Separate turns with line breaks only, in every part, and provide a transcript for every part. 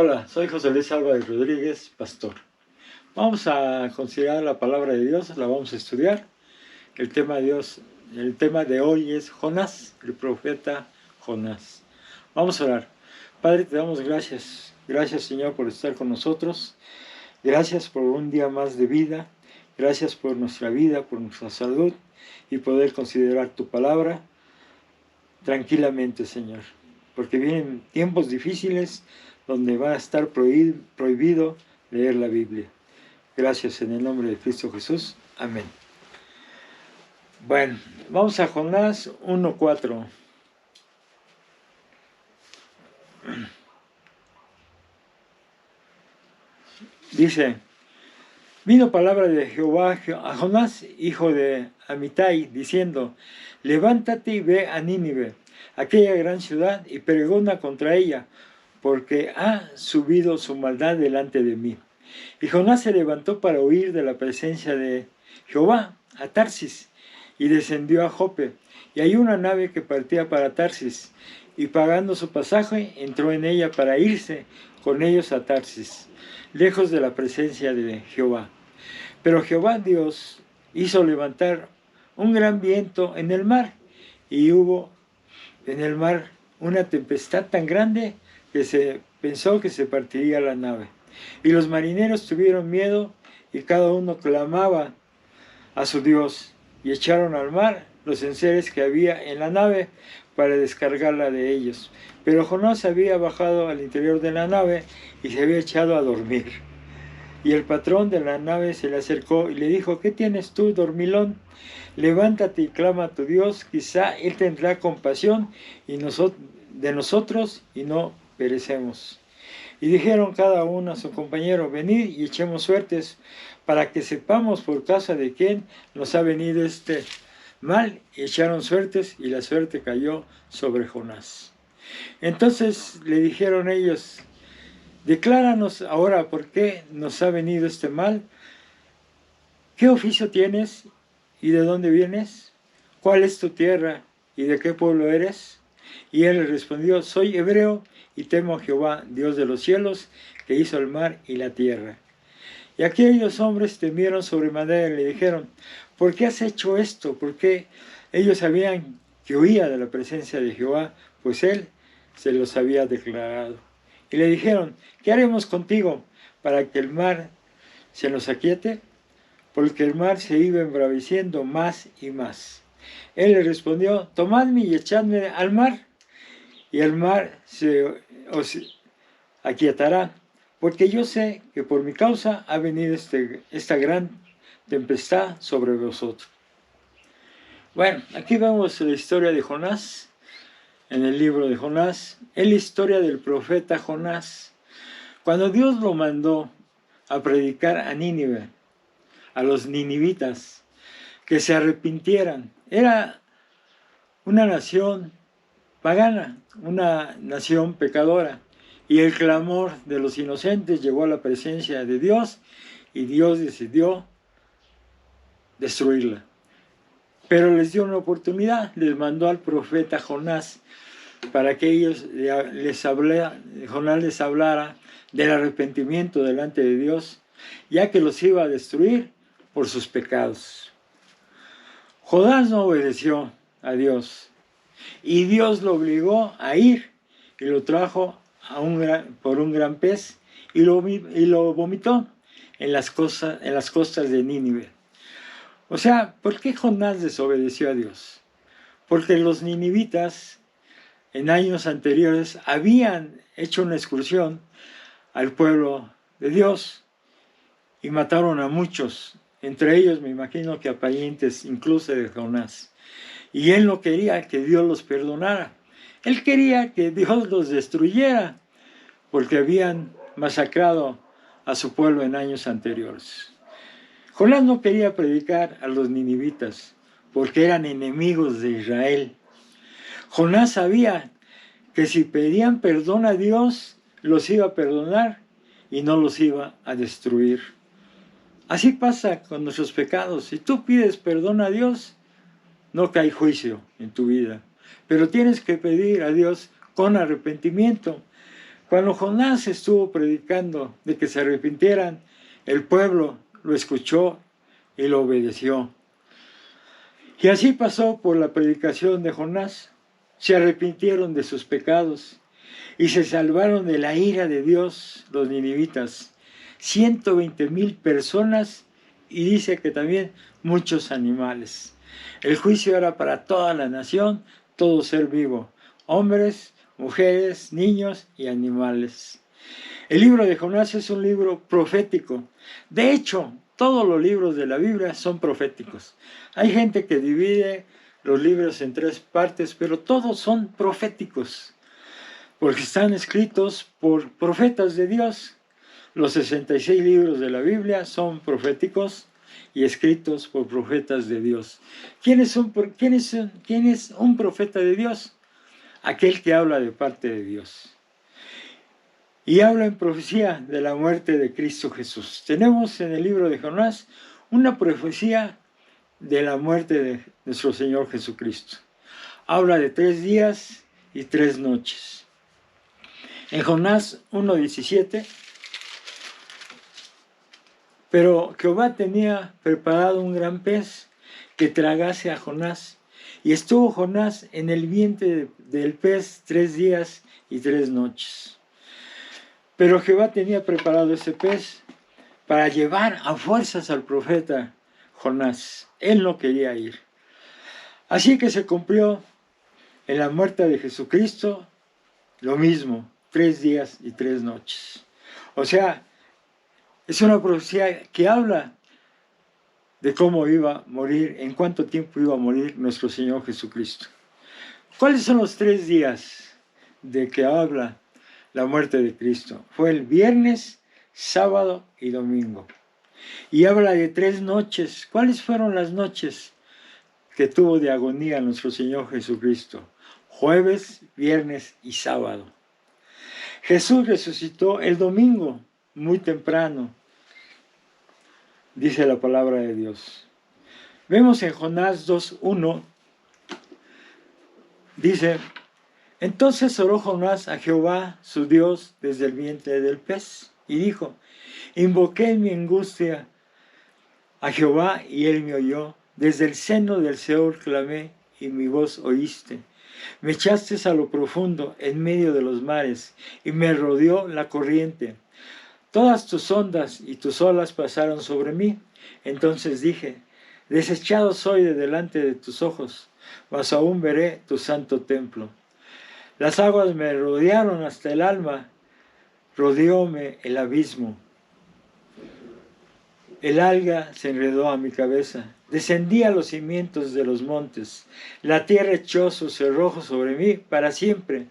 Hola, soy José Luis Álvarez Rodríguez, pastor. Vamos a considerar la palabra de Dios, la vamos a estudiar. El tema de hoy es Jonás, el profeta Jonás. Vamos a orar. Padre, te damos gracias. Gracias, Señor, por estar con nosotros. Gracias por un día más de vida. Gracias por nuestra vida, por nuestra salud y poder considerar tu palabra tranquilamente, Señor. Porque vienen tiempos difíciles donde va a estar prohibido leer la Biblia. Gracias en el nombre de Cristo Jesús. Amén. Bueno, vamos a Jonás 1:4. Dice: vino palabra de Jehová a Jonás, hijo de Amitai, diciendo: levántate y ve a Nínive, aquella gran ciudad, y pregona contra ella, porque ha subido su maldad delante de mí. Y Jonás se levantó para huir de la presencia de Jehová a Tarsis, y descendió a Jope, y hay una nave que partía para Tarsis, y pagando su pasaje, entró en ella para irse con ellos a Tarsis, lejos de la presencia de Jehová. Pero Jehová Dios hizo levantar un gran viento en el mar, y hubo en el mar una tempestad tan grande que se pensó que se partiría la nave. Y los marineros tuvieron miedo, y cada uno clamaba a su Dios, y echaron al mar los enseres que había en la nave para descargarla de ellos. Pero Jonás había bajado al interior de la nave y se había echado a dormir. Y el patrón de la nave se le acercó y le dijo: ¿qué tienes tú, dormilón? Levántate y clama a tu Dios, quizá Él tendrá compasión de nosotros y no perecemos. Y dijeron cada uno a su compañero: venid y echemos suertes, para que sepamos por causa de quién nos ha venido este mal. Y echaron suertes, y la suerte cayó sobre Jonás. Entonces le dijeron ellos: decláranos ahora por qué nos ha venido este mal. ¿Qué oficio tienes y de dónde vienes? ¿Cuál es tu tierra y de qué pueblo eres? Y él le respondió: soy hebreo y temo a Jehová, Dios de los cielos, que hizo el mar y la tierra. Y aquellos hombres temieron sobremanera y le dijeron: ¿por qué has hecho esto? Porque ellos sabían que huía de la presencia de Jehová, pues él se los había declarado. Y le dijeron: ¿qué haremos contigo para que el mar se nos aquiete? Porque el mar se iba embraveciendo más y más. Él le respondió: tomadme y echadme al mar, y el mar os aquietará, porque yo sé que por mi causa ha venido esta gran tempestad sobre vosotros. Bueno, aquí vemos la historia de Jonás, en el libro de Jonás. Es la historia del profeta Jonás. Cuando Dios lo mandó a predicar a Nínive, a los ninivitas, que se arrepintieran. Era una nación pagana, una nación pecadora, y el clamor de los inocentes llegó a la presencia de Dios, y Dios decidió destruirla. Pero les dio una oportunidad, les mandó al profeta Jonás para que Jonás les hablara del arrepentimiento delante de Dios, ya que los iba a destruir por sus pecados. Jonás no obedeció a Dios, y Dios lo obligó a ir, y lo trajo por un gran pez, y lo vomitó en las costas de Nínive. O sea, ¿por qué Jonás desobedeció a Dios? Porque los ninivitas en años anteriores habían hecho una excursión al pueblo de Dios y mataron a muchos, entre ellos me imagino que a parientes incluso de Jonás. Y él no quería que Dios los perdonara. Él quería que Dios los destruyera, porque habían masacrado a su pueblo en años anteriores. Jonás no quería predicar a los ninivitas, porque eran enemigos de Israel. Jonás sabía que si pedían perdón a Dios, los iba a perdonar y no los iba a destruir. Así pasa con nuestros pecados. Si tú pides perdón a Dios, no cae juicio en tu vida. Pero tienes que pedir a Dios con arrepentimiento, Cuando Jonás estuvo predicando de que se arrepintieran, el pueblo lo escuchó y lo obedeció. Y así pasó por la predicación de Jonás. Se arrepintieron de sus pecados y se salvaron de la ira de Dios los ninivitas. 120,000 personas y dice que también muchos animales. El juicio era para toda la nación, todo ser vivo, hombres, mujeres, niños y animales. El libro de Jonás es un libro profético. De hecho, todos los libros de la Biblia son proféticos. Hay gente que divide los libros en 3 partes, pero todos son proféticos, porque están escritos por profetas de Dios. Los 66 libros de la Biblia son proféticos y escritos por profetas de Dios. ¿Quién es un profeta de Dios? Aquel que habla de parte de Dios. Y habla en profecía de la muerte de Cristo Jesús. Tenemos en el libro de Jonás una profecía de la muerte de nuestro Señor Jesucristo. Habla de 3 días y 3 noches. En Jonás 1:17, pero Jehová tenía preparado un gran pez que tragase a Jonás. Y estuvo Jonás en el vientre del pez 3 días y 3 noches. Pero Jehová tenía preparado ese pez para llevar a fuerzas al profeta Jonás. Él no quería ir. Así que se cumplió en la muerte de Jesucristo lo mismo, 3 días y 3 noches. O sea, es una profecía que habla de cómo iba a morir, en cuánto tiempo iba a morir nuestro Señor Jesucristo. ¿Cuáles son los 3 días de que habla la muerte de Cristo? Fue el viernes, sábado y domingo. Y habla de 3 noches. ¿Cuáles fueron las noches que tuvo de agonía nuestro Señor Jesucristo? Jueves, viernes y sábado. Jesús resucitó el domingo, muy temprano, dice la palabra de Dios. Vemos en Jonás 2:1, dice: entonces oró Jonás a Jehová, su Dios, desde el vientre del pez, y dijo: invoqué en mi angustia a Jehová, y él me oyó. Desde el seno del Seol clamé, y mi voz oíste. Me echaste a lo profundo, en medio de los mares, y me rodeó la corriente. Todas tus ondas y tus olas pasaron sobre mí. Entonces dije: desechado soy de delante de tus ojos, mas aún veré tu santo templo. Las aguas me rodearon hasta el alma, rodeóme el abismo. El alga se enredó a mi cabeza, descendí a los cimientos de los montes. La tierra echó su cerrojo sobre mí para siempre,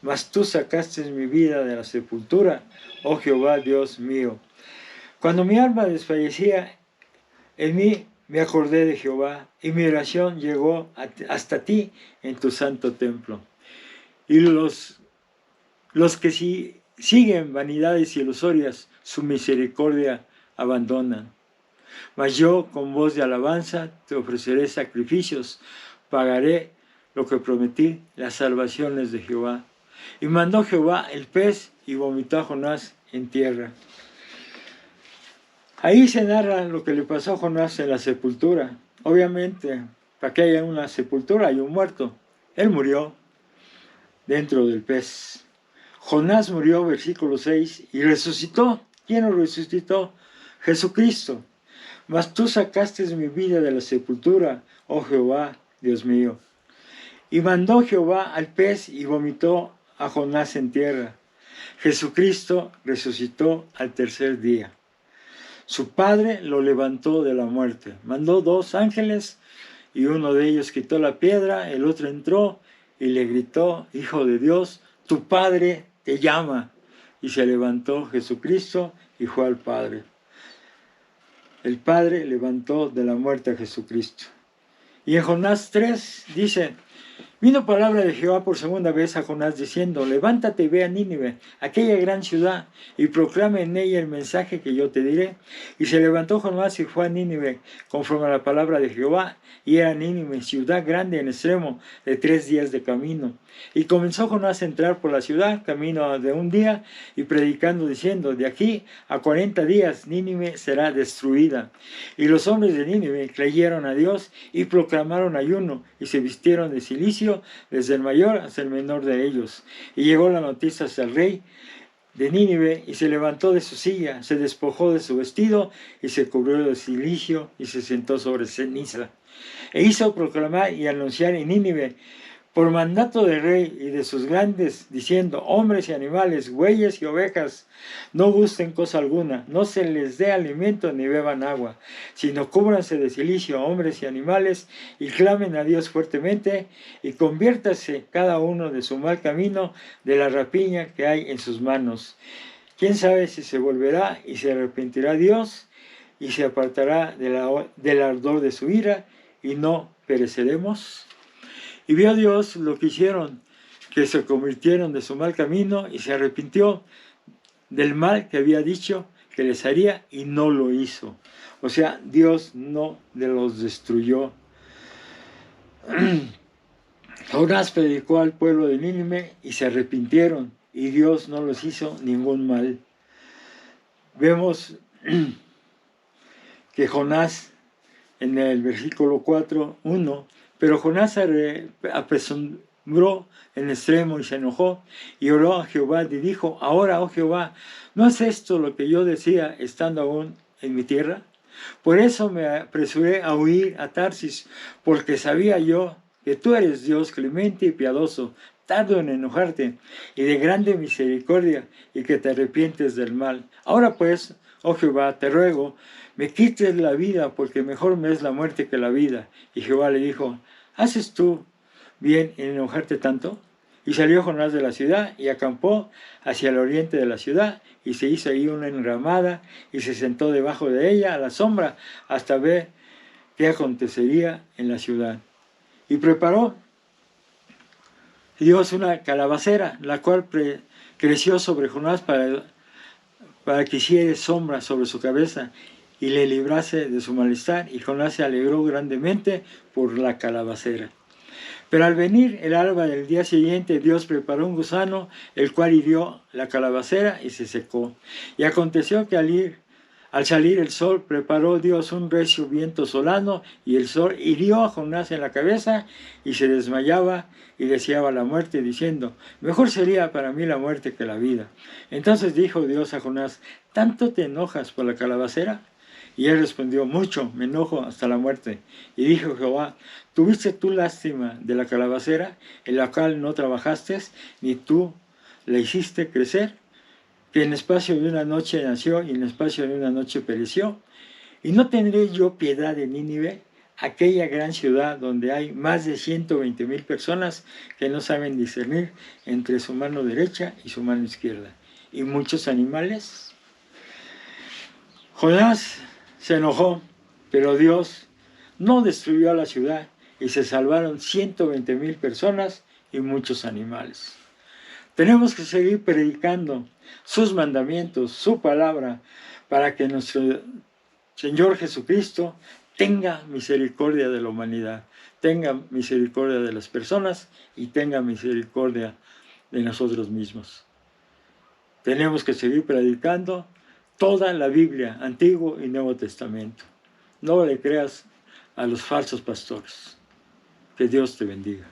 mas tú sacaste mi vida de la sepultura, oh Jehová Dios mío. Cuando mi alma desfallecía en mí, me acordé de Jehová, y mi oración llegó hasta ti en tu santo templo. Y los que siguen vanidades ilusorias, su misericordia abandonan. Mas yo, con voz de alabanza, te ofreceré sacrificios, pagaré lo que prometí, las salvaciones de Jehová. Y mandó Jehová el pez, y vomitó a Jonás en tierra. Ahí se narra lo que le pasó a Jonás en la sepultura. Obviamente, para que haya una sepultura hay un muerto. Él murió dentro del pez. Jonás murió, versículo 6, y resucitó. ¿Quién lo resucitó? Jesucristo. Mas tú sacaste mi vida de la sepultura, oh Jehová, Dios mío. Y mandó Jehová al pez y vomitó a Jonás en tierra. Jesucristo resucitó al 3er día. Su Padre lo levantó de la muerte. Mandó 2 ángeles y uno de ellos quitó la piedra, el otro entró y le gritó: Hijo de Dios, tu Padre te llama. Y se levantó Jesucristo y fue al Padre. El Padre levantó de la muerte a Jesucristo. Y en Jonás 3 dice: vino palabra de Jehová por segunda vez a Jonás diciendo: levántate y ve a Nínive, aquella gran ciudad, y proclama en ella el mensaje que yo te diré. Y se levantó Jonás y fue a Nínive, conforme a la palabra de Jehová, y era Nínive, ciudad grande en extremo, de 3 días de camino. Y comenzó Jonás a entrar por la ciudad, camino de un día, y predicando, diciendo, de aquí a 40 días Nínive será destruida. Y los hombres de Nínive creyeron a Dios y proclamaron ayuno, y se vistieron de cilicio, desde el mayor hasta el menor de ellos. Y llegó la noticia hasta el rey de Nínive, y se levantó de su silla, se despojó de su vestido, y se cubrió de cilicio, y se sentó sobre ceniza. E hizo proclamar y anunciar en Nínive, por mandato del rey y de sus grandes, diciendo, hombres y animales, bueyes y ovejas, no gusten cosa alguna, no se les dé alimento ni beban agua, sino cúbranse de cilicio, hombres y animales, y clamen a Dios fuertemente, y conviértase cada uno de su mal camino, de la rapiña que hay en sus manos. ¿Quién sabe si se volverá y se arrepentirá Dios, y se apartará del ardor de su ira, y no pereceremos? Y vio Dios lo que hicieron, que se convirtieron de su mal camino, y se arrepintió del mal que había dicho que les haría, y no lo hizo. O sea, Dios no los destruyó. Jonás predicó al pueblo de Nínive, y se arrepintieron, y Dios no les hizo ningún mal. Vemos que Jonás, en el versículo 4:1, pero Jonás se apresuró en extremo y se enojó y oró a Jehová y dijo, ahora, oh Jehová, ¿no es esto lo que yo decía estando aún en mi tierra? Por eso me apresuré a huir a Tarsis, porque sabía yo que tú eres Dios clemente y piadoso, tardo en enojarte y de grande misericordia, y que te arrepientes del mal. Ahora pues, oh Jehová, te ruego, me quites la vida, porque mejor me es la muerte que la vida. Y Jehová le dijo, ¿haces tú bien en enojarte tanto? Y salió Jonás de la ciudad y acampó hacia el oriente de la ciudad, y se hizo ahí una enramada, y se sentó debajo de ella a la sombra, hasta ver qué acontecería en la ciudad. Y preparó Dios una calabacera, la cual creció sobre Jonás para que hiciera sombra sobre su cabeza, y le librase de su malestar, y Jonás se alegró grandemente por la calabacera. Pero al venir el alba del día siguiente, Dios preparó un gusano, el cual hirió la calabacera y se secó. Y aconteció que al salir el sol, preparó Dios un recio viento solano, y el sol hirió a Jonás en la cabeza, y se desmayaba y deseaba la muerte, diciendo, mejor sería para mí la muerte que la vida. Entonces dijo Dios a Jonás, ¿tanto te enojas por la calabacera? Y él respondió, mucho, me enojo hasta la muerte. Y dijo Jehová, ¿tuviste tú lástima de la calabacera, en la cual no trabajaste, ni tú la hiciste crecer? Que en espacio de una noche nació, y en espacio de una noche pereció. ¿Y no tendré yo piedad de Nínive, aquella gran ciudad donde hay más de 120,000 personas que no saben discernir entre su mano derecha y su mano izquierda, y muchos animales? Jonás se enojó, pero Dios no destruyó a la ciudad, y se salvaron 120,000 personas y muchos animales. Tenemos que seguir predicando sus mandamientos, su palabra, para que nuestro Señor Jesucristo tenga misericordia de la humanidad, tenga misericordia de las personas y tenga misericordia de nosotros mismos. Tenemos que seguir predicando toda la Biblia, Antiguo y Nuevo Testamento. No le creas a los falsos pastores. Que Dios te bendiga.